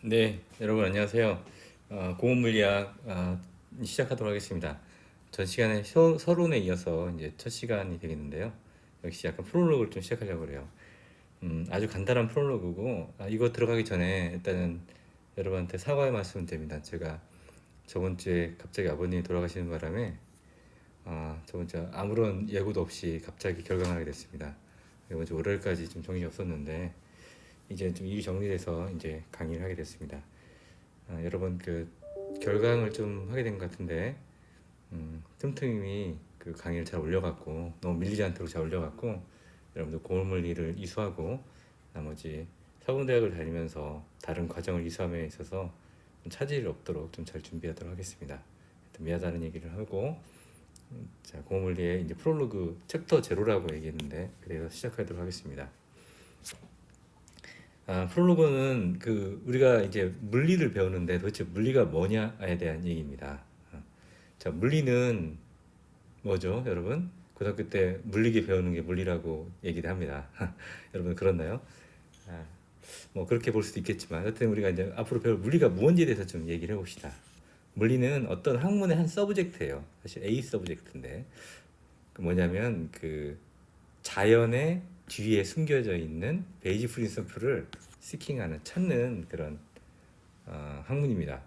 네, 여러분 안녕하세요. 공업물리학 시작하도록 하겠습니다. 전 시간에 서론에 이어서 이제 첫 시간이 되겠는데요. 역시 약간 프롤로그를 좀 시작하려고 그래요. 아주 간단한 프롤로그고, 이거 들어가기 전에 일단은 여러분한테 사과의 말씀을 드립니다. 제가 저번 주에 갑자기 아버님이 돌아가시는 바람에 저번 주에 아무런 예고도 없이 갑자기 결강하게 됐습니다. 이번 주 월요일까지 좀 정신이 없었는데 이제 좀 일이 정리돼서 이제 강의를 하게 됐습니다. 여러분 그 결강을 좀 하게 된 것 같은데 틈틈이 그 강의를 잘 올려갖고 너무 밀리지 않도록 잘 올려갖고 여러분들 고물리를 이수하고 나머지 사범대학을 다니면서 다른 과정을 이수함에 있어서 좀 차질이 없도록 좀 잘 준비하도록 하겠습니다. 미하다는 얘기를 하고 자 고물리의 이제 프롤로그 챕터 제로라고 얘기했는데 그래서 시작하도록 하겠습니다. 프롤로그는 그 우리가 이제 물리를 배우는데 도대체 물리가 뭐냐에 대한 얘기입니다. 자, 물리는 뭐죠, 여러분? 고등학교 때 물리기 배우는 게 물리라고 얘기를 합니다. 여러분 그렇나요? 아, 뭐 그렇게 볼 수도 있겠지만 하여튼 우리가 이제 앞으로 배울 물리가 무언지에 대해서 좀 얘기를 해봅시다. 물리는 어떤 학문의 한 서브젝트예요. 사실 A 서브젝트인데 그 뭐냐면 그 자연의 뒤에 숨겨져 있는 베이직 프린서플을 시킹하는 찾는 그런 학문입니다.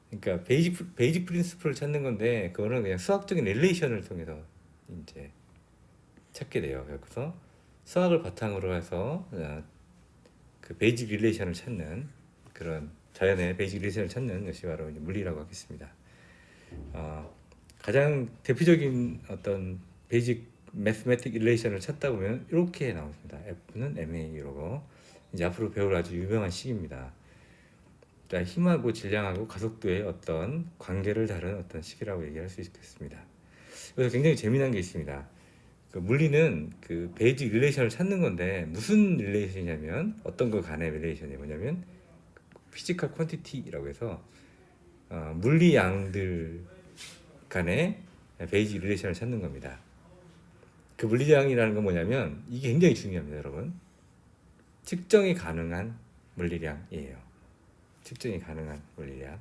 그러니까 베이직 프린스플을 찾는 건데 그거는 그냥 수학적인 릴레이션을 통해서 이제 찾게 돼요. 그래서 수학을 바탕으로 해서 그 베이직 릴레이션을 찾는 그런 자연의 베이직 릴레이션을 찾는 것이 바로 이제 물리라고 하겠습니다. 가장 대표적인 어떤 베이직 매스매틱 릴레이션을 찾다 보면 이렇게 나옵니다. F는 ma 이러고 이제 앞으로 배울 아주 유명한 식입니다. 자, 힘하고 질량하고 가속도의 어떤 관계를 다룬 어떤 식이라고 얘기할 수 있겠습니다. 그래서 굉장히 재미난 게 있습니다. 그 물리는 그 베이직 릴레이션을 찾는 건데 무슨 릴레이션이냐면 어떤 거 간의 릴레이션이 뭐냐면 피지컬 퀀티티라고 해서 물리 양들 간의 베이직 릴레이션을 찾는 겁니다. 그 물리량이라는 건 뭐냐면 이게 굉장히 중요합니다, 여러분. 측정이 가능한 물리량이에요. 측정이 가능한 물리량.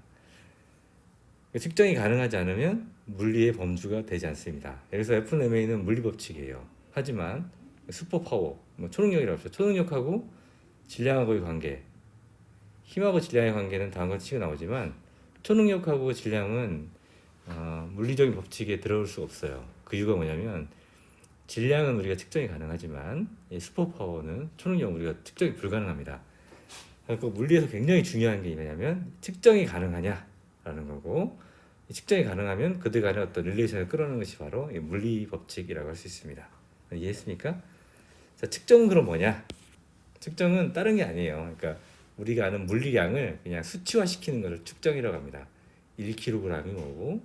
측정이 가능하지 않으면 물리의 범주가 되지 않습니다. 그래서 FMA는 물리 법칙이에요. 하지만 슈퍼파워, 뭐 초능력이라고 하죠. 초능력하고 질량하고의 관계, 힘하고 질량의 관계는 다음과 같이 나오지만 초능력하고 질량은 물리적인 법칙에 들어올 수 없어요. 그 이유가 뭐냐면 질량은 우리가 측정이 가능하지만 슈퍼파워는 초능력은 우리가 측정이 불가능합니다. 그러니까 물리에서 굉장히 중요한 게 뭐냐면 측정이 가능하냐라는 거고 측정이 가능하면 그들 간의 어떤 릴레이션을 끌어내는 것이 바로 물리 법칙이라고 할 수 있습니다. 이해했습니까? 자, 측정은 그럼 뭐냐? 측정은 다른 게 아니에요. 그러니까 우리가 아는 물리량을 그냥 수치화시키는 것을 측정이라고 합니다. 1kg이 뭐고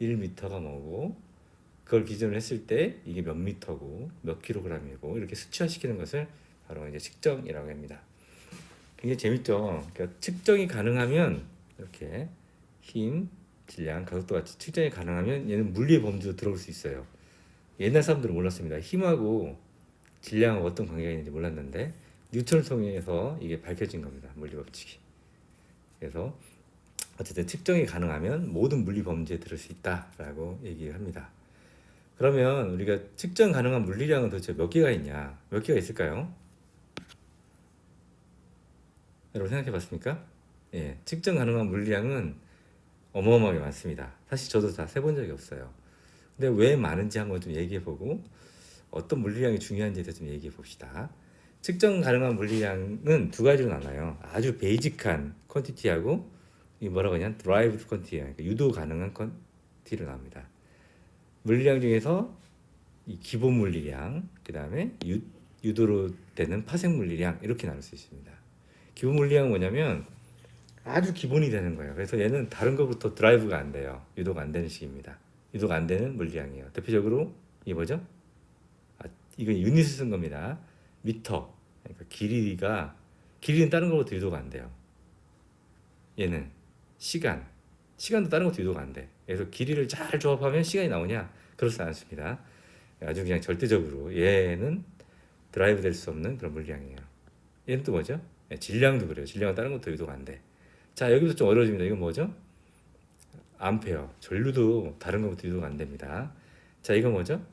1m가 뭐고 그걸 기준으로 했을 때 이게 몇 미터고 몇 킬로그램이고 이렇게 수치화시키는 것을 바로 이제 측정이라고 합니다. 굉장히 재밌죠. 그러니까 측정이 가능하면 이렇게 힘, 질량, 가속도 같이 측정이 가능하면 얘는 물리의 범주로 들어올 수 있어요. 옛날 사람들은 몰랐습니다. 힘하고 질량하고 어떤 관계가 있는지 몰랐는데 뉴턴을 통해서 이게 밝혀진 겁니다. 물리 법칙이. 그래서 어쨌든 측정이 가능하면 모든 물리 범주에 들을 수 있다라고 얘기를 합니다. 그러면 우리가 측정 가능한 물리량은 도대체 몇 개가 있냐? 몇 개가 있을까요? 여러분 생각해 봤습니까? 예, 측정 가능한 물리량은 어마어마하게 많습니다. 사실 저도 다 세본 적이 없어요. 근데 왜 많은지 한번 좀 얘기해 보고 어떤 물리량이 중요한지에 대해서 좀 얘기해 봅시다. 측정 가능한 물리량은 두 가지로 나눠요. 아주 베이직한 퀀티티하고 이 뭐라고 하냐? 드라이브 퀀티티, 그러니까 유도 가능한 퀀티티로 나옵니다. 물리량 중에서 이 기본 물리량, 그 다음에 유도로 되는 파생 물리량 이렇게 나눌 수 있습니다. 기본 물리량은 뭐냐면 아주 기본이 되는 거예요. 그래서 얘는 다른 것부터 드라이브가 안 돼요. 유도가 안 되는 식입니다. 유도가 안 되는 물리량이에요. 대표적으로 이게 뭐죠? 이건 유닛을 쓴 겁니다. 미터. 그러니까 길이는 다른 것부터 유도가 안 돼요. 얘는 시간도 다른 것도 유도가 안 돼. 그래서 길이를 잘 조합하면 시간이 나오냐? 그렇지 않습니다. 아주 그냥 절대적으로 얘는 드라이브 될 수 없는 그런 물량이에요. 얘는 또 뭐죠? 예, 질량도 그래요. 질량은 다른 것도 유도가 안 돼. 자, 여기부터 좀 어려워집니다. 이건 뭐죠? 암페어. 전류도 다른 것부터 유도가 안 됩니다. 자, 이건 뭐죠?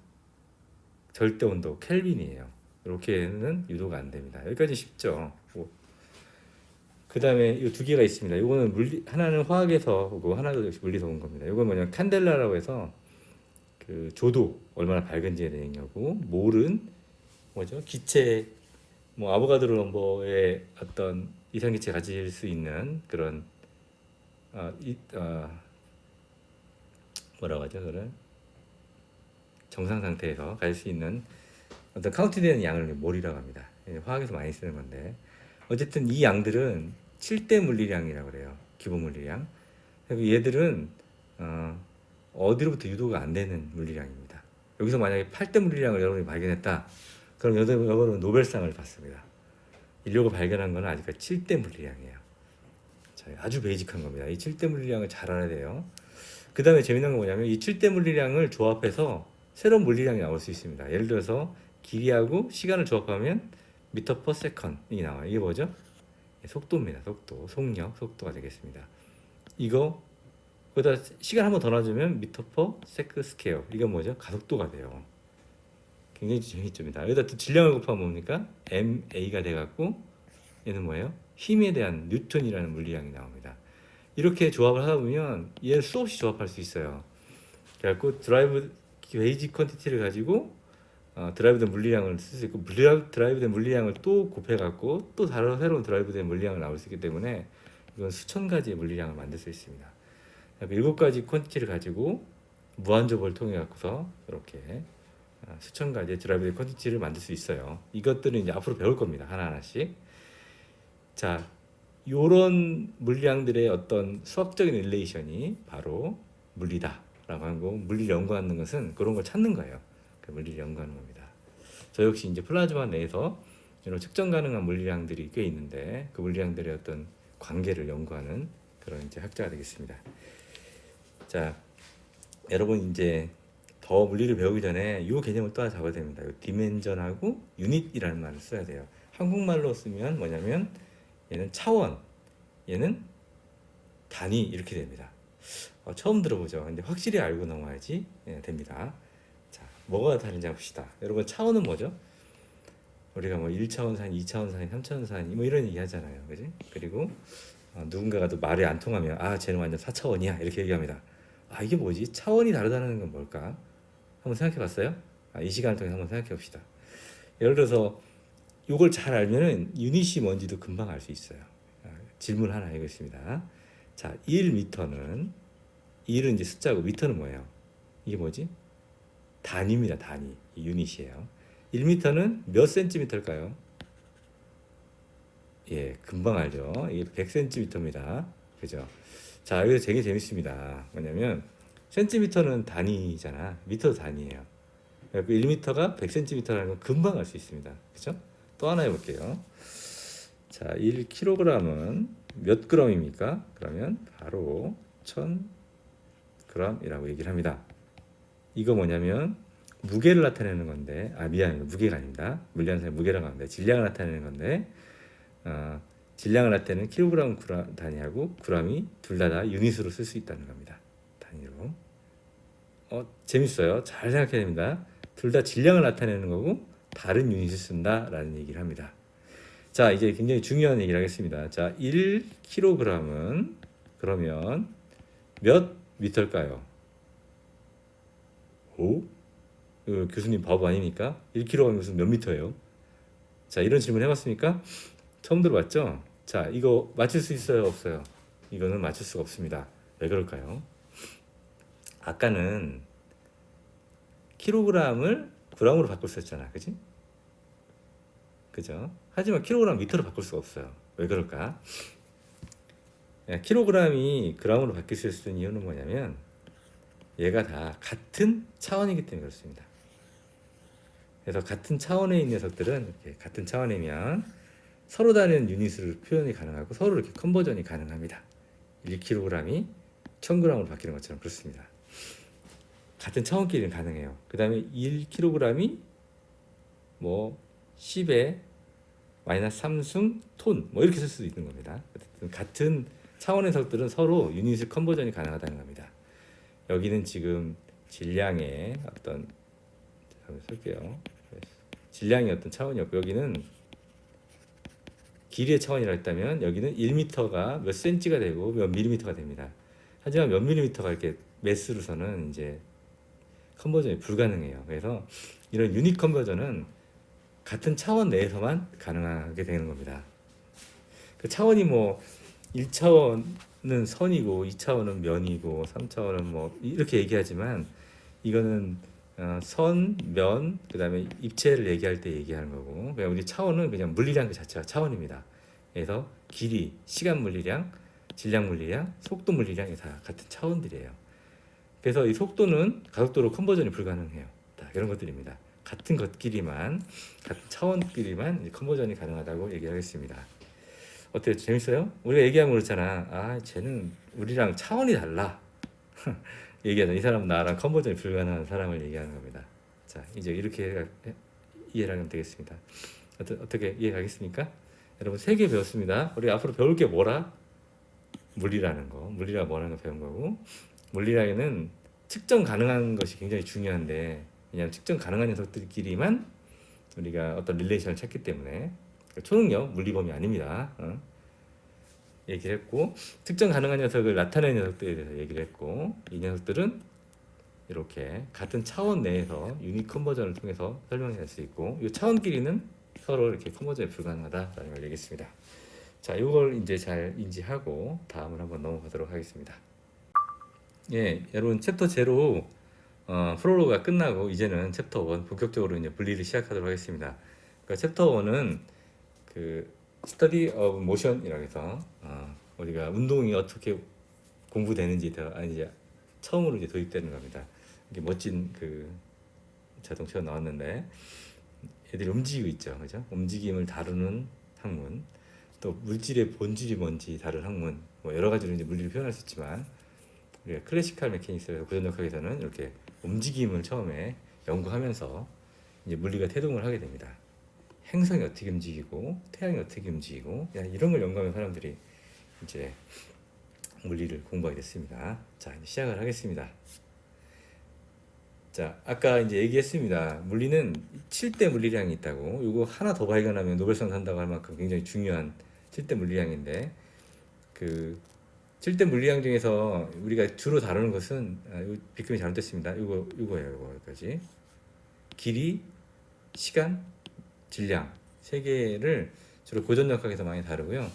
절대 온도 켈빈이에요. 이렇게는 유도가 안 됩니다. 여기까지 쉽죠. 그 다음에 이 두 개가 있습니다. 이거는 물리, 하나는 화학에서 오고 하나도 역시 물리에서 온 겁니다. 이건 뭐냐면 칸델라라고 해서 그 조도 얼마나 밝은지에 대한 얘기하고, 몰은 뭐죠? 기체, 뭐 아보가드로 넘버의 어떤 이상기체 가질 수 있는 그런 뭐라고 하죠? 그런 정상 상태에서 가질 수 있는 어떤 카운트되는 양을 몰이라고 합니다. 화학에서 많이 쓰는 건데, 어쨌든 이 양들은 7대 물리량이라고 그래요. 기본 물리량. 그리고 얘들은 어디로부터 유도가 안 되는 물리량입니다. 여기서 만약에 8대 물리량을 여러분이 발견했다. 그럼 여러분은 노벨상을 받습니다. 인류가 발견한 건 아직까지 7대 물리량이에요. 자, 아주 베이직한 겁니다. 이 7대 물리량을 잘 알아야 돼요. 그 다음에 재밌는 건 뭐냐면 이 7대 물리량을 조합해서 새로운 물리량이 나올 수 있습니다. 예를 들어서 길이하고 시간을 조합하면 미터 퍼 세컨이 나와요. 이게 뭐죠? 속도입니다. 속도, 속력, 속도가 되겠습니다. 이거 거기다 시간 한번 더 놔주면 미터 퍼 세크 스퀘어. 이건 뭐죠? 가속도가 돼요. 굉장히 재밌습니다. 여기다 또 질량을 곱하면 뭡니까? MA가 돼갖고 얘는 뭐예요? 힘에 대한 뉴턴이라는 물리량이 나옵니다. 이렇게 조합을 하다 보면 얘를 수없이 조합할 수 있어요. 그래갖고 드라이브 베이직 퀀티티를 가지고 드라이브된 물리량을 쓸 수 있고, 드라이브된 물리량을 또 곱해갖고 또 다른 새로운 드라이브된 물리량을 나올 수 있기 때문에 이건 수천 가지의 물리량을 만들 수 있습니다. 7가지 퀀티티를 가지고 무한접을 통해 갖고서 이렇게 수천 가지의 드라이브된 퀀티티를 만들 수 있어요. 이것들은 이제 앞으로 배울 겁니다. 하나하나씩. 자, 요런 물량들의 어떤 수학적인 릴레이션이 바로 물리다라고 하는 거, 물리를 연구하는 것은 그런 걸 찾는 거예요. 그 물리를 연구하는 겁니다. 저 역시 이제 플라즈마 내에서 이런 측정 가능한 물리량들이 꽤 있는데 그 물리량들의 어떤 관계를 연구하는 그런 이제 학자가 되겠습니다. 자, 여러분 이제 더 물리를 배우기 전에 이 개념을 또 하나 잡아야 됩니다. 디멘전하고 유닛이라는 말을 써야 돼요. 한국말로 쓰면 뭐냐면 얘는 차원, 얘는 단위 이렇게 됩니다. 처음 들어보죠. 근데 확실히 알고 넘어야지 됩니다. 자, 뭐가 다른지 봅시다. 여러분 차원은 뭐죠? 우리가 뭐 1차원산, 2차원산, 3차원산 뭐 이런 얘기 하잖아요. 그지? 그리고 누군가가 또 말이 안 통하면 쟤는 완전 4차원이야 이렇게 얘기합니다. 이게 뭐지? 차원이 다르다는 건 뭘까? 한번 생각해 봤어요? 이 시간을 통해서 한번 생각해 봅시다. 예를 들어서 이걸 잘 알면은 유닛이 뭔지도 금방 알 수 있어요. 질문 하나 하겠습니다. 자, 1m는 1은 이제 숫자고 미터는 뭐예요? 이게 뭐지? 단위입니다. 단위. 유닛이에요. 1m는 몇 센티미터일까요? 예, 금방 알죠. 이게 100cm입니다. 그죠? 자, 여기서 되게 재밌습니다. 뭐냐면 센티미터는 단위잖아. 미터도 단위예요. 1m가 100cm라는 건 금방 알 수 있습니다. 그죠? 또 하나 해볼게요. 자, 1kg은 몇 g입니까? 그러면 바로 1000g이라고 얘기를 합니다. 이거 뭐냐면 무게를 나타내는 건데, 미안해요. 무게가 아닙니다. 물리학에서 무게라고 합니다. 질량을 나타내는 건데, 질량을 나타내는 킬로그램 단위하고 g이 둘 다 유닛으로 쓸 수 있다는 겁니다. 단위로. 재밌어요. 잘 생각해야 됩니다. 둘 다 질량을 나타내는 거고 다른 유닛을 쓴다라는 얘기를 합니다. 자, 이제 굉장히 중요한 얘기를 하겠습니다. 자, 1kg은 그러면 몇 미터일까요? 교수님 바보 아닙니까? 1kg가 무슨 몇 미터예요? 자, 이런 질문 해봤습니까? 처음 들어봤죠? 자, 이거 맞출 수 있어요? 없어요? 이거는 맞출 수가 없습니다. 왜 그럴까요? 아까는 킬로그램을 g으로 바꿀 수 있잖아. 그지? 그죠? 하지만 킬로그램 미터로 바꿀 수가 없어요. 왜 그럴까? 킬로그램이 g으로 바뀔 수 있는 이유는 뭐냐면 얘가 다 같은 차원이기 때문에 그렇습니다. 그래서 같은 차원에 있는 녀석들은 이렇게 같은 차원이면 서로 다른 유닛으로 표현이 가능하고 서로 이렇게 컨버전이 가능합니다. 1kg이 1000g으로 바뀌는 것처럼 그렇습니다. 같은 차원끼리는 가능해요. 그 다음에 1kg이 뭐 10의 마이너스 3승 톤 뭐 이렇게 쓸 수도 있는 겁니다. 어쨌든 같은 차원의 석들은 서로 유닛을 컨버전이 가능하다는 겁니다. 여기는 지금 질량의 어떤 한번 쓸게요. 질량이 어떤 차원이었고 여기는 길이의 차원이라 했다면 여기는 1m가 몇 cm가 되고 몇 밀리미터가 됩니다. 하지만 몇 밀리미터가 이렇게 매스로서는 이제 컨버전이 불가능해요. 그래서 이런 유닛 컨버전은 같은 차원 내에서만 가능하게 되는 겁니다. 그 차원이 뭐 1차원은 선이고 2차원은 면이고 3차원은 뭐 이렇게 얘기하지만 이거는 선, 면, 그다음에 입체를 얘기할 때 얘기하는 거고 그냥 우리 차원은 그냥 물리량 그 자체가 차원입니다. 그래서 길이, 시간 물리량, 질량 물리량, 속도 물리량이 다 같은 차원들이에요. 그래서 이 속도는 가속도로 컨버전이 불가능해요. 다 이런 것들입니다. 같은 것끼리만 같은 차원끼리만 컨버전이 가능하다고 얘기하겠습니다. 어때요? 재밌어요? 우리가 얘기하면 그렇잖아. 아, 쟤는 우리랑 차원이 달라. 얘기하자. 이 사람은 나랑 컨버전이 불가능한 사람을 얘기하는 겁니다. 자, 이제 이렇게 이해하면 되겠습니다. 어떻게 이해가겠습니까? 여러분 3개 배웠습니다. 우리 앞으로 배울 게 뭐라? 물리라는 거. 물리가 뭐라는 거 배운 거고 물리라는 측정 가능한 것이 굉장히 중요한데 왜냐하면 측정 가능한 녀석들끼리만 우리가 어떤 릴레이션을 찾기 때문에 초능력 물리범위 아닙니다. 얘기를 했고 특정 가능한 녀석을 나타내는 녀석들에 대해서 얘기를 했고 이 녀석들은 이렇게 같은 차원 내에서 유닛 컨버전을 통해서 설명할 수 있고 이 차원끼리는 서로 이렇게 컨버전이 불가능하다라는 걸 얘기했습니다. 자, 이걸 이제 잘 인지하고 다음을 한번 넘어가도록 하겠습니다. 예, 여러분 챕터 제로 프롤로그가 끝나고 이제는 챕터 1 본격적으로 이제 분리를 시작하도록 하겠습니다. 그러니까 챕터 1은 그 스터디 오브 모션이라고 해서 우리가 운동이 어떻게 공부되는지 이제 처음으로 이제 도입되는 겁니다. 이게 멋진 그 자동차가 나왔는데 애들이 움직이고 있죠, 그죠? 움직임을 다루는 학문, 또 물질의 본질이 뭔지 다룬 학문, 뭐 여러 가지로 이제 물리를 표현할 수 있지만 우리가 클래시컬 메케닉스에서 고전력학에서는 이렇게 움직임을 처음에 연구하면서 이제 물리가 태동을 하게 됩니다. 행성이 어떻게 움직이고 태양이 어떻게 움직이고 이런 걸 연구하는 사람들이 이제 물리를 공부하게 됐습니다. 자, 이제 시작을 하겠습니다. 자, 아까 이제 얘기했습니다. 물리는 7대 물리량이 있다고. 이거 하나 더 발견하면 노벨상 산다고 할 만큼 굉장히 중요한 7대 물리량인데 그 7대 물리량 중에서 우리가 주로 다루는 것은 비금이 잘못됐습니다. 이거예요. 여기까지. 길이, 시간, 질량 3개를 주로 고전력학에서 많이 다루고요.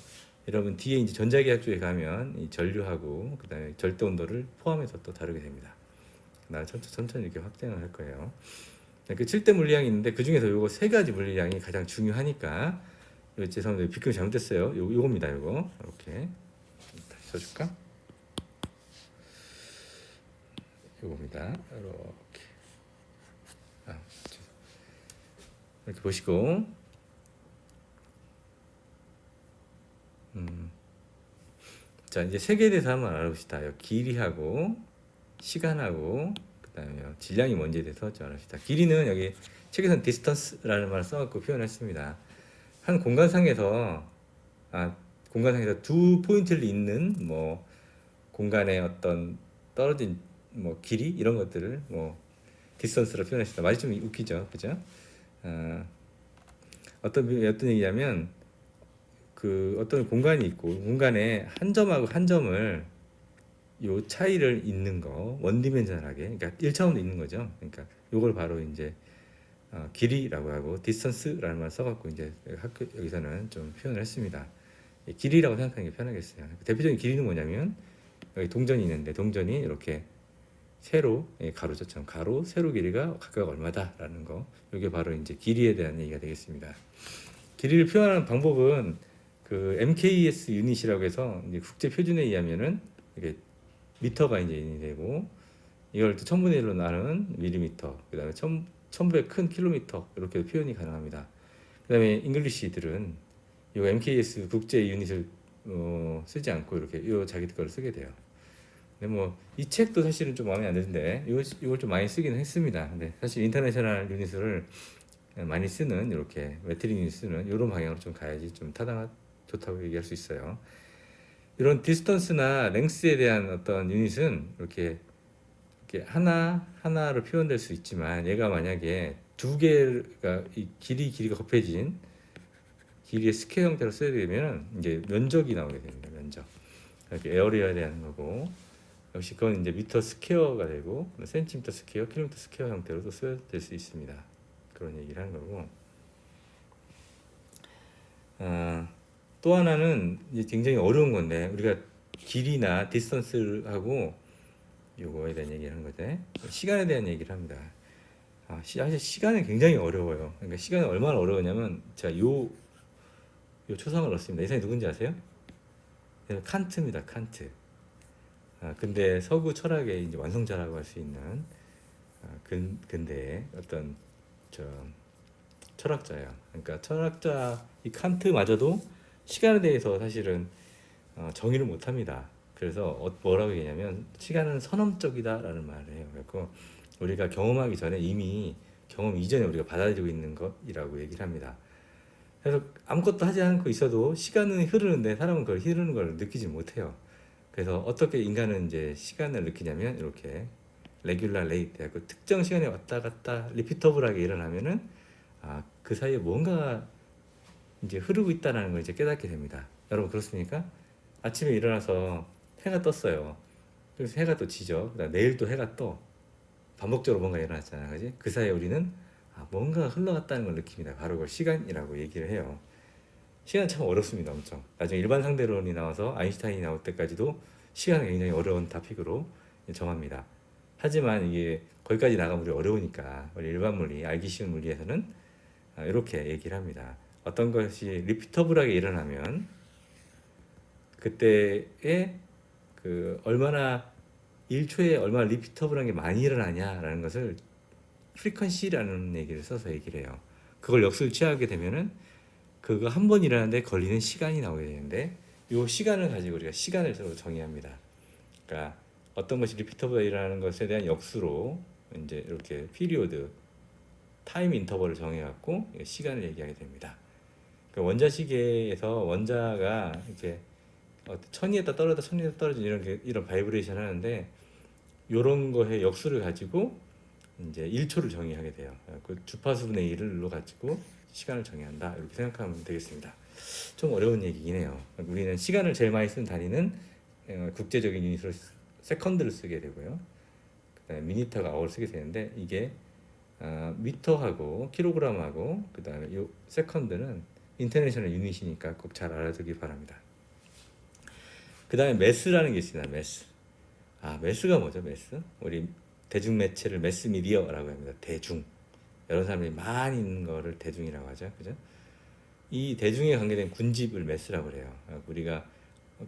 여러분 뒤에 이제 전자기학 쪽에 가면 이 전류하고 그다음에 절대 온도를 포함해서 또 다루게 됩니다. 나 천천히 이렇게 확장을 할 거예요. 그 7대 물리량이 있는데 그 중에서 요거 3가지 물리량이 가장 중요하니까 죄송합니다. 비금이 잘못됐어요. 요겁니다. 요거 이렇게 다시 써줄까? 요겁니다. 이렇게 보시고 자, 이제 3개에 대해서 한번 알아봅시다. 길이하고 시간하고 그다음에 질량이 뭔지에 대해서 좀 알아봅시다. 길이는 여기 책에서는 distance라는 말을 써갖고 표현했습니다. 한 공간상에서 두 포인트를 잇는 뭐 공간의 어떤 떨어진 뭐 길이 이런 것들을 뭐 디스턴스로 표현했습니다. 말이 좀 웃기죠, 그죠? 어떤 얘기냐면 그 어떤 공간이 있고 공간에 한 점하고 한 점을 요 차이를 잇는 거 원디멘전하게 그러니까 1차원도 있는 거죠. 그러니까 요걸 바로 이제 길이라고 하고 디스턴스라는 말 써갖고 이제 여기서는 좀 표현을 했습니다. 길이라고 생각하는 게 편하겠어요. 대표적인 길이는 뭐냐면 여기 동전이 있는데 동전이 이렇게 세로 가로처럼 가로 세로 길이가 각각 얼마다라는 거 이게 바로 이제 길이에 대한 얘기가 되겠습니다. 길이를 표현하는 방법은 그 MKS 유닛이라고 해서 이제 국제 표준에 의하면은 이게 미터가 이제 인이 되고 이걸 또 1000분의 1로 나눈 밀리미터 그다음에 1000배 큰 킬로미터 이렇게 표현이 가능합니다. 그다음에 잉글리시들은 이 MKS 국제 유닛을 쓰지 않고 이렇게 요 자기들 거를 쓰게 돼요. 근데 뭐 이 책도 사실은 좀 마음에 안 드는데 이걸 좀 많이 쓰기는 했습니다. 근데 사실 인터내셔널 유닛을 많이 쓰는 이렇게 매트릭 유닛 쓰는 이런 방향으로 좀 가야지 좀 좋다고 얘기할 수 있어요. 이런 디스턴스나 랭스에 대한 어떤 유닛은 이렇게 하나로 표현될 수 있지만 얘가 만약에 두 개가 이 길이가 곱해진 길이의 스퀘어 형태로 써야 되면 이제 면적이 나오게 됩니다. 면적. 이렇게 에어리어에 대한 거고 역시 그건 이제 미터 스퀘어가 되고 센티미터 스퀘어, 킬로미터 스퀘어 형태로도 써야 될 수 있습니다. 그런 얘기를 하는 거고. 또 하나는 이제 굉장히 어려운 건데 우리가 길이나 디스턴스하고 요거에 대한 얘기를 하는 거죠. 시간에 대한 얘기를 합니다. 사실 시간은 굉장히 어려워요. 그러니까 시간이 얼마나 어려우냐면 제가 요 초상을 넣습니다. 이 사람이 누군지 아세요? 칸트입니다. 칸트. 근데 서구 철학의 이제 완성자라고 할 수 있는 근대의 어떤 철학자예요. 그러니까 철학자 이 칸트마저도 시간에 대해서 사실은 정의를 못합니다. 그래서 뭐라고 얘기냐면 시간은 선험적이다라는 말을 해요. 그래서 우리가 경험하기 전에 이미 경험 이전에 우리가 받아들이고 있는 것이라고 얘기를 합니다. 그래서 아무것도 하지 않고 있어도 시간은 흐르는데 사람은 그걸 흐르는 걸 느끼지 못해요. 그래서 어떻게 인간은 이제 시간을 느끼냐면 이렇게 레귤라 레이트, 그 특정 시간에 왔다 갔다 리피터블하게 일어나면은 그 사이에 뭔가 이제 흐르고 있다는 걸 이제 깨닫게 됩니다. 여러분 그렇습니까? 아침에 일어나서 해가 떴어요. 그래서 해가 또 지죠. 그다음 내일 또 해가 떠. 반복적으로 뭔가 일어났잖아, 그지? 그 사이에 우리는 뭔가 흘러갔다는 걸 느낍니다. 바로 그걸 시간이라고 얘기를 해요. 시간 참 어렵습니다, 엄청. 나중에 일반 상대론이 나와서 아인슈타인이 나올 때까지도 시간은 굉장히 어려운 토픽으로 정합니다. 하지만 이게 거기까지 나가면 우리 어려우니까 우리 일반 물리, 알기 쉬운 물리에서는 이렇게 얘기를 합니다. 어떤 것이 리피터블하게 일어나면 그때에 얼마나 1초에 얼마나 리피터블한 게 많이 일어나냐라는 것을 프리퀀시라는 얘기를 써서 얘기를 해요. 그걸 역수를 취하게 되면은 그거 한 번 일어나는데 걸리는 시간이 나오게 되는데 이 시간을 가지고 우리가 시간을 서로 정의합니다. 그러니까 어떤 것이 리피터블하게 일어나는 것에 대한 역수로 이제 이렇게 피리오드 타임 인터벌을 정해갖고 시간을 얘기하게 됩니다. 그러니까 원자시계에서 원자가 이렇게 천위에다 떨어져 천위에다 떨어진 이런 바이브레이션 하는데 이런 거에 역수를 가지고 이제 1초를 정의하게 돼요. 그 주파수분의 1로 가지고 시간을 정의한다 이렇게 생각하면 되겠습니다. 좀 어려운 얘기긴 해요. 우리는 시간을 제일 많이 쓰는 단위는 국제적인 유닛으로 세컨드를 쓰게 되고요. 그다음에 미니터가 아워를 쓰게 되는데 이게 미터하고 킬로그램하고 그다음에 요 세컨드는 인터내셔널 유닛이니까 꼭 잘 알아두기 바랍니다. 그다음에 매스라는 게 있습니다. 매스. 매스가 뭐죠? 매스? 우리 대중 매체를 매스 미디어라고 합니다. 대중. 여러 사람들이 많이 있는 거를 대중이라고 하죠. 그죠? 이 대중에 관계된 군집을 매스라고 그래요. 우리가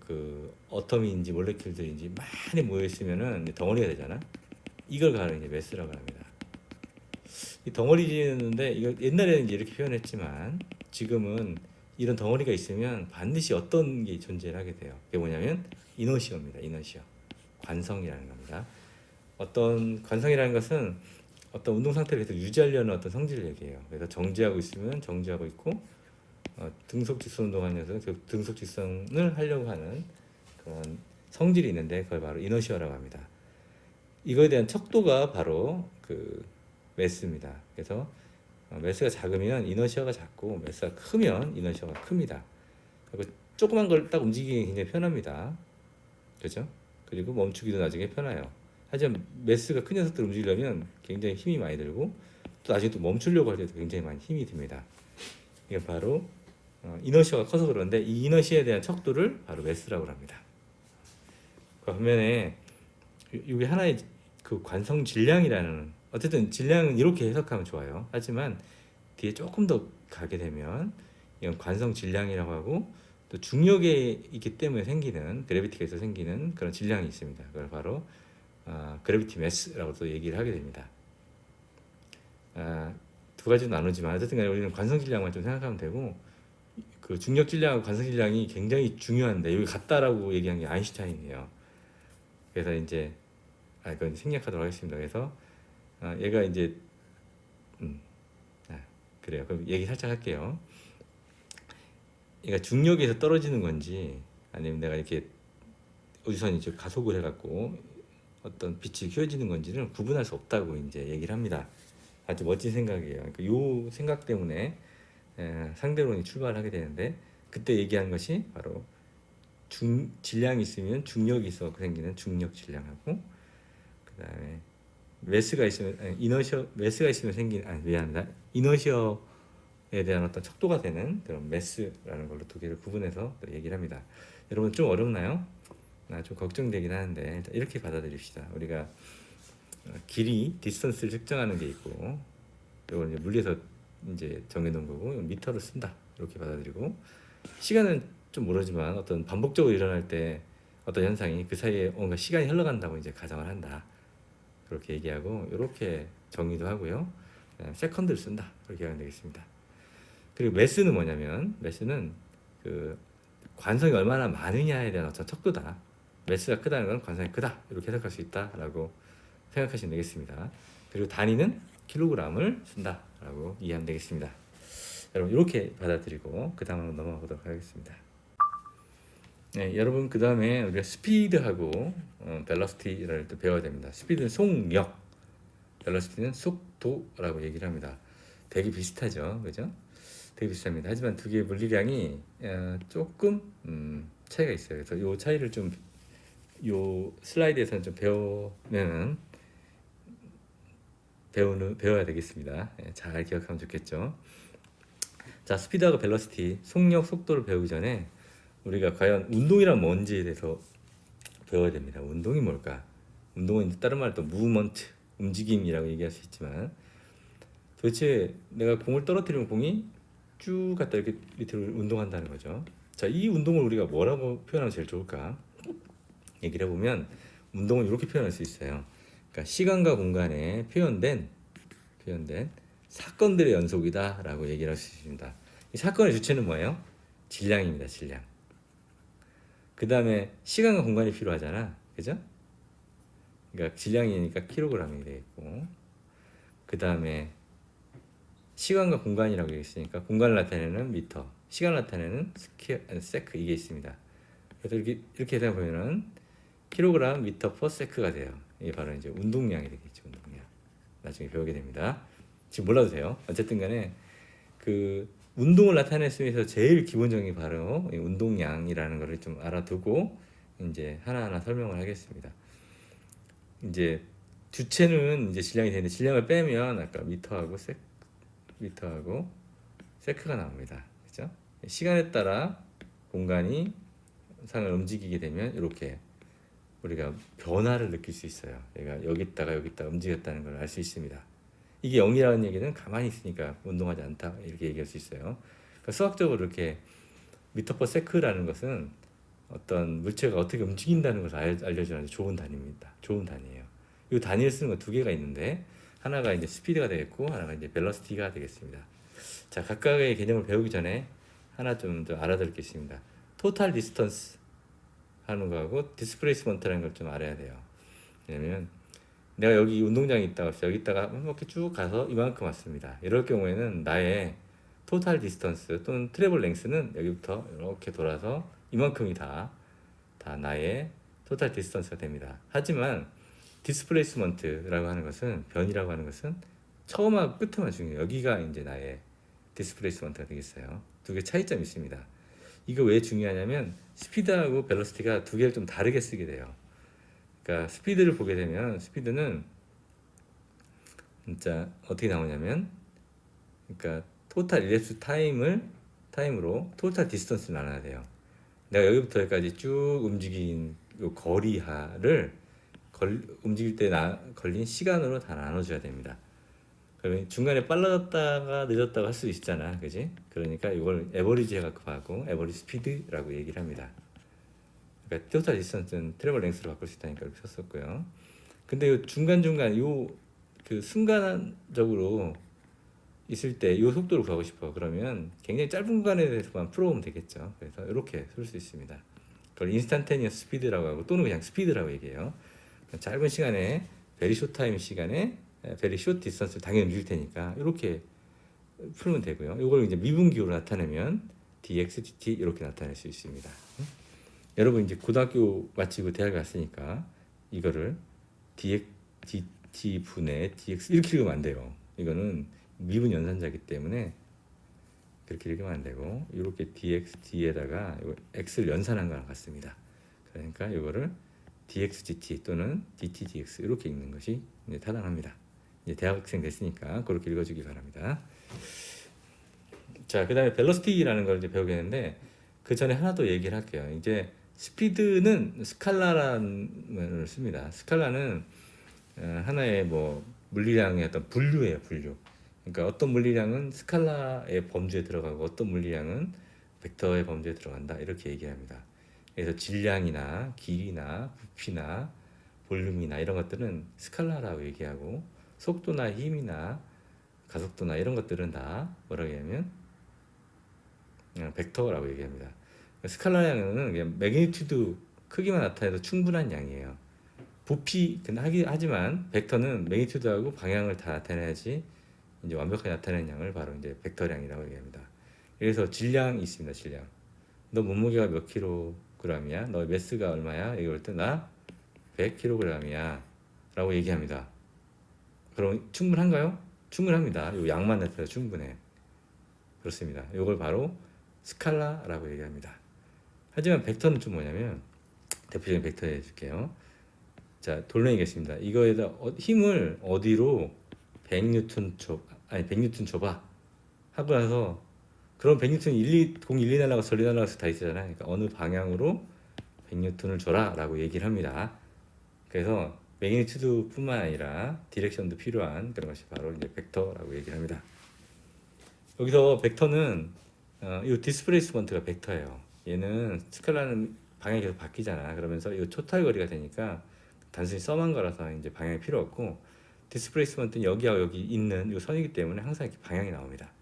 그 어텀인지 몰레큘들인지 많이 모여 있으면은 덩어리가 되잖아. 이걸 가로 이제 매스라고 합니다. 이 덩어리지는데 이거 옛날에는 이제 이렇게 표현했지만 지금은 이런 덩어리가 있으면 반드시 어떤 게 존재를 하게 돼요. 그게 뭐냐면 이너시어입니다. 이너시어. 관성이라는 겁니다. 어떤 관성이라는 것은 어떤 운동 상태를 계속 유지하려는 어떤 성질을 얘기해요. 그래서 정지하고 있으면 정지하고 있고 등속 직선 운동하는 녀석은 등속 직선을 하려고 하는 그런 성질이 있는데 그걸 바로 이너시어라고 합니다. 이거에 대한 척도가 바로 그 매스입니다. 그래서 매스가 작으면 이너시어가 작고 매스가 크면 이너시어가 큽니다. 그리고 조그만 걸 딱 움직이기 굉장히 편합니다. 그렇죠? 그리고 멈추기도 나중에 편해요. 하지만 매스가 큰 녀석들 움직이려면 굉장히 힘이 많이 들고 또 나중에 또 멈추려고 할 때도 굉장히 많이 힘이 듭니다. 이게 바로 이너시어가 커서 그런데 이 이너시어에 대한 척도를 바로 매스라고 합니다. 그 반면에 이게 하나의 그 관성 질량이라는 어쨌든 질량은 이렇게 해석하면 좋아요. 하지만 뒤에 조금 더 가게 되면 이건 관성 질량이라고 하고 또 중력에 있기 때문에 생기는 그래비티가 있어 생기는 그런 질량이 있습니다. 그걸 바로 그래비티 매스라고도 얘기를 하게 됩니다. 두 가지로 나누지만 어쨌든 간에 우리는 관성 질량만 좀 생각하면 되고 그 중력 질량하고 관성 질량이 굉장히 중요한데 여기 같다라고 얘기한 게 아인슈타인이에요. 그래서 이제 그건 생략하도록 하겠습니다. 그래서 얘가 이제 그래요. 그럼 얘기 살짝 할게요. 얘가 중력에서 떨어지는 건지 아니면 내가 이렇게 우주선이 이제 가속을 해갖고 어떤 빛이 휘어지는 건지는 구분할 수 없다고 이제 얘기를 합니다. 아주 멋진 생각이에요. 그러니까 이 생각 때문에 상대론이 출발하게 되는데 그때 얘기한 것이 바로 질량이 있으면 중력이 있어 생기는 중력 질량하고 그다음에 매스가 있으면 매스가 있으면 생긴 미안합니다. 이너시어에 대한 어떤 척도가 되는 그런 매스라는 걸로 두 개를 구분해서 얘기를 합니다. 여러분 좀 어렵나요? 좀 걱정되긴 하는데 일단 이렇게 받아들입시다. 우리가 길이 디스턴스를 측정하는 게 있고 이걸 이제 물리에서 이제 정해놓은 거고 미터를 쓴다 이렇게 받아들이고 시간은 좀 모르지만 어떤 반복적으로 일어날 때 어떤 현상이 그 사이에 뭔가 시간이 흘러간다고 이제 가정을 한다 그렇게 얘기하고 이렇게 정의도 하고요. 세컨드를 쓴다 이렇게 하면 되겠습니다. 그리고 매스는 뭐냐면 매스는 그 관성이 얼마나 많으냐에 대한 어떤 척도다. 매스가 크다는 건 관성이 크다 이렇게 해석할 수 있다라고 생각하시면 되겠습니다. 그리고 단위는 킬로그램을 쓴다라고 이해하면 되겠습니다. 여러분 이렇게 받아들이고 그 다음으로 넘어가 보도록 하겠습니다. 네, 여러분 그 다음에 우리가 스피드하고 벨러시티를 또 배워야 됩니다. 스피드는 속력, 벨러시티는 속도라고 얘기를 합니다. 되게 비슷하죠, 그죠? 되게 비슷합니다. 하지만 두 개의 물리량이 조금 차이가 있어요. 그래서 이 차이를 좀 요 슬라이드에서는 좀 배워야 되겠습니다. 잘 기억하면 좋겠죠. 자, 스피드하고 벨러시티, 속력, 속도를 배우기 전에 우리가 과연 운동이란 뭔지에 대해서 배워야 됩니다. 운동이 뭘까? 운동은 다른 말로 또 무브먼트, 움직임이라고 얘기할 수 있지만 도대체 내가 공을 떨어뜨리면 공이 쭉 갔다 이렇게 밑으로 운동한다는 거죠. 자, 이 운동을 우리가 뭐라고 표현하면 제일 좋을까? 얘기를 해보면 운동은 이렇게 표현할 수 있어요. 그러니까 시간과 공간에 표현된 사건들의 연속이다라고 얘기를 할 수 있습니다. 이 사건의 주체는 뭐예요? 질량입니다. 질량. 그 다음에 시간과 공간이 필요하잖아, 그죠? 그러니까 질량이니까 킬로그램이 되겠고, 그 다음에 시간과 공간이라고 얘기했으니까 공간을 나타내는 미터, 시간을 나타내는 세크 이게 있습니다. 그래서 이렇게 되다 보면은 킬로그램 미터 퍼 세크가 돼요. 이게 바로 이제 운동량이 되겠죠. 운동량. 나중에 배우게 됩니다. 지금 몰라도 돼요. 어쨌든 간에 그 운동을 나타낼 수 있어서 제일 기본적인 게 바로 운동량이라는 것을 좀 알아두고 이제 하나하나 설명을 하겠습니다. 이제 주체는 이제 질량이 되는데 질량을 빼면 아까 미터하고 세크가 나옵니다. 그죠? 시간에 따라 공간이 상을 움직이게 되면 이렇게 우리가 변화를 느낄 수 있어요. 얘가 여기 있다가 움직였다는 걸 알 수 있습니다. 이게 0이라는 얘기는 가만히 있으니까 운동하지 않다 이렇게 얘기할 수 있어요. 그러니까 수학적으로 이렇게 미터 퍼 세크라는 것은 어떤 물체가 어떻게 움직인다는 것을 알려주는 좋은 단위입니다. 좋은 단위예요. 이 단위를 쓰는 거 두 개가 있는데 하나가 이제 스피드가 되겠고 하나가 이제 벨러시티가 되겠습니다. 자, 각각의 개념을 배우기 전에 하나 좀 더 알아둘 게 있습니다. 토탈 디스턴스 하는 거하고 디스플레이스먼트라는 걸 좀 알아야 돼요. 왜냐면 내가 여기 운동장에 있다가 여기 있다가 이렇게 쭉 가서 이만큼 왔습니다. 이럴 경우에는 나의 토탈 디스턴스 또는 트래블 랭스는 여기부터 이렇게 돌아서 이만큼이 다 나의 토탈 디스턴스가 됩니다. 하지만 디스플레이스먼트라고 하는 것은 변이라고 하는 것은 처음하고 끝에만 중요해요. 여기가 이제 나의 디스플레이스먼트가 되겠어요. 두 개 차이점이 있습니다. 이거 왜 중요하냐면 스피드하고 벨로시티가 두 개를 좀 다르게 쓰게 돼요. 그러니까 스피드를 보게 되면 스피드는 진짜 어떻게 나오냐면 그러니까 토탈 일랩스 타임으로 토탈 디스턴스를 나눠야 돼요. 내가 여기부터 여기까지 쭉 움직인 요 거리하를 움직일 때 걸린 시간으로 다 나눠줘야 됩니다. 그러면 중간에 빨라졌다가 늦었다가 할 수 있잖아, 그지? 그러니까 이걸 에버리지 해갖고 하고 에버리지 스피드라고 얘기를 합니다. 그러니까 토탈 디스턴스는 트래블 랭스로 바꿀 수 있다니까 이렇게 썼었고요. 근데 요 중간중간 그 순간적으로 있을 때 이 속도를 구하고 싶어. 그러면 굉장히 짧은 구간에 대해서만 풀어보면 되겠죠. 그래서 이렇게 쓸 수 있습니다. 그걸 인스탄테니어스 스피드라고 하고 또는 그냥 스피드라고 얘기해요. 짧은 시간에 베리 숏 타임 시간에 베리 숏 디스턴스를 당연히 움직일 테니까 이렇게 풀면 되고요. 이걸 이제 미분기호로 나타내면 dx dt 이렇게 나타낼 수 있습니다. 여러분 이제 고등학교 마치고 대학 갔으니까 이거를 dx dt 분의 dx 이렇게 읽으면 안 돼요. 이거는 미분 연산자이기 때문에 그렇게 읽으면 안 되고 이렇게 dx d에다가 x를 연산한 거랑 같습니다. 그러니까 이거를 dx dt 또는 dt dx 이렇게 읽는 것이 이제 타당합니다. 이제 대학생 됐으니까 그렇게 읽어주기 바랍니다. 자, 그다음에 벨로시티라는 걸 이제 배우겠는데 그 전에 하나 더 얘기를 할게요. 이제 스피드는 스칼라라는 말을 씁니다. 스칼라는 하나의 뭐 물리량의 어떤 분류예요, 분류. 그러니까 어떤 물리량은 스칼라의 범주에 들어가고 어떤 물리량은 벡터의 범주에 들어간다 이렇게 얘기합니다. 그래서 질량이나 길이나 부피나 볼륨이나 이런 것들은 스칼라라고 얘기하고 속도나 힘이나 가속도나 이런 것들은 다 뭐라고 얘기하면 벡터라고 얘기합니다. 스칼라량은 그냥 매그니튜드 크기만 나타내도 충분한 양이에요. 부피 하지만 벡터는 매그니튜드하고 방향을 다 나타내야지 이제 완벽하게 나타내는 양을 바로 이제 벡터량이라고 얘기합니다. 그래서 질량이 있습니다. 질량. 너 몸무게가 몇 킬로그램이야? 너 매스가 얼마야? 이걸 때 나 100kg이야 라고 얘기합니다. 그럼 충분한가요? 충분합니다. 이 양만 나타내도 충분해. 그렇습니다. 이걸 바로 스칼라라고 얘기합니다. 하지만 벡터는 좀 뭐냐면 대표적인 벡터 해줄게요. 자, 돌려내겠습니다. 이거에다 힘을 어디로 100뉴턴 줘봐 하고 나서 그럼 100뉴턴 공 1, 2 날라가서 전리 날라가서 다 있잖아요. 그러니까 어느 방향으로 100뉴턴을 줘라 라고 얘기를 합니다. 그래서 매그니튜드 뿐만 아니라 디렉션도 필요한 그런 것이 바로 이제 벡터라고 얘기를 합니다. 여기서 벡터는 이 디스플레이스먼트가 벡터예요. 얘는 스칼라는 방향이 계속 바뀌잖아. 그러면서 이 토탈 거리가 되니까 단순히 썸한 거라서 이제 방향이 필요 없고 디스플레이스먼트는 여기하고 여기 있는 이 선이기 때문에 항상 이렇게 방향이 나옵니다.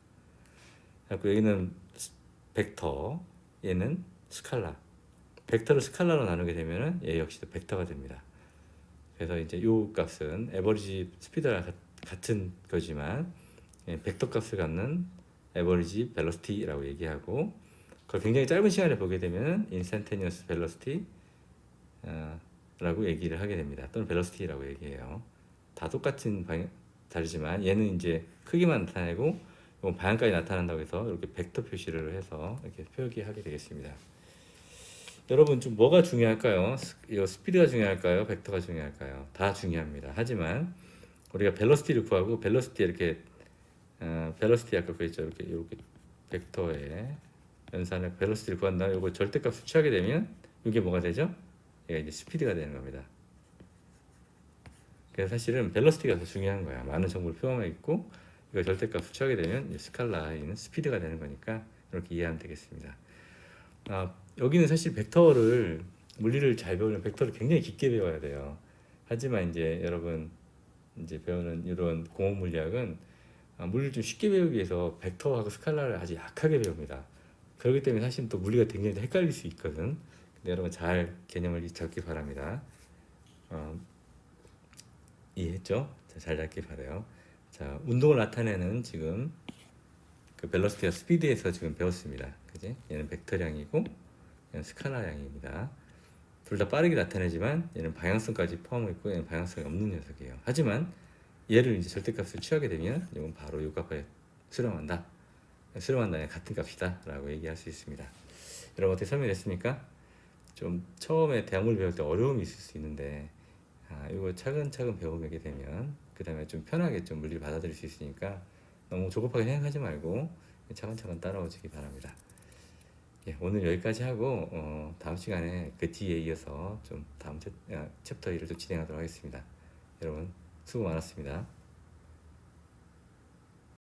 그리고 여기는 벡터, 얘는 스칼라. 벡터를 스칼라로 나누게 되면은 얘 역시도 벡터가 됩니다. 그래서 이제 이 값은 에버리지 스피드랑 같은 거지만 벡터 값을 갖는 에버리지 벨로시티라고 얘기하고 그걸 굉장히 짧은 시간에 보게 되면 인스탄테니어스 벨로시티 라고 얘기를 하게 됩니다. 또는 벨로시티라고 얘기해요. 다 똑같은 방향 다르지만 얘는 이제 크기만 나타내고 이건 방향까지 나타난다고 해서 이렇게 벡터 표시를 해서 이렇게 표기하게 되겠습니다. 여러분 좀 뭐가 중요할까요? 이거 스피드가 중요할까요? 벡터가 중요할까요? 다 중요합니다. 하지만 우리가 벨로시티를 구하고 벨로시티 이렇게 벨로시티 아까 그랬죠. 이렇게 벡터의 연산을 벨로시티를 구한 다음에 이거 절대값을 취하게 되면 이게 뭐가 되죠? 얘가 이제 스피드가 되는 겁니다. 그래서 사실은 벨로시티가 더 중요한 거야. 많은 정보를 포함해 있고 이거 절대값을 취하게 되면 스칼라에는 스피드가 되는 거니까 이렇게 이해하면 되겠습니다. 여기는 사실 벡터를 물리를 잘 배우려면 벡터를 굉장히 깊게 배워야 돼요. 하지만 이제 여러분 이제 배우는 이런 공업 물리학은 물리를 좀 쉽게 배우기 위해서 벡터하고 스칼라를 아주 약하게 배웁니다. 그렇기 때문에 사실 또 물리가 굉장히 헷갈릴 수 있거든. 근데 여러분 잘 개념을 잡기 바랍니다. 이해했죠? 잘 잡기 바래요. 자, 운동을 나타내는 지금 그 벨로시티와 스피드에서 지금 배웠습니다. 그지? 얘는 벡터량이고 얘는 스칼라량입니다. 둘 다 빠르게 나타내지만 얘는 방향성까지 포함하고 있고 얘는 방향성이 없는 녀석이에요. 하지만 얘를 이제 절대값을 취하게 되면 이건 바로 이 값에 수렴한다. 수렴한다는 같은 값이다 라고 얘기할 수 있습니다. 여러분 어떻게 설명됐습니까? 좀 처음에 대학물 배울 때 어려움이 있을 수 있는데 이거 차근차근 배우게 되면 그 다음에 좀 편하게 좀 물리를 받아들일 수 있으니까 너무 조급하게 생각하지 말고 차근차근 따라오시기 바랍니다. 예, 오늘 여기까지 하고 다음 시간에 그 뒤에 이어서 좀 다음 챕터 1을 또 진행하도록 하겠습니다. 여러분 수고 많았습니다.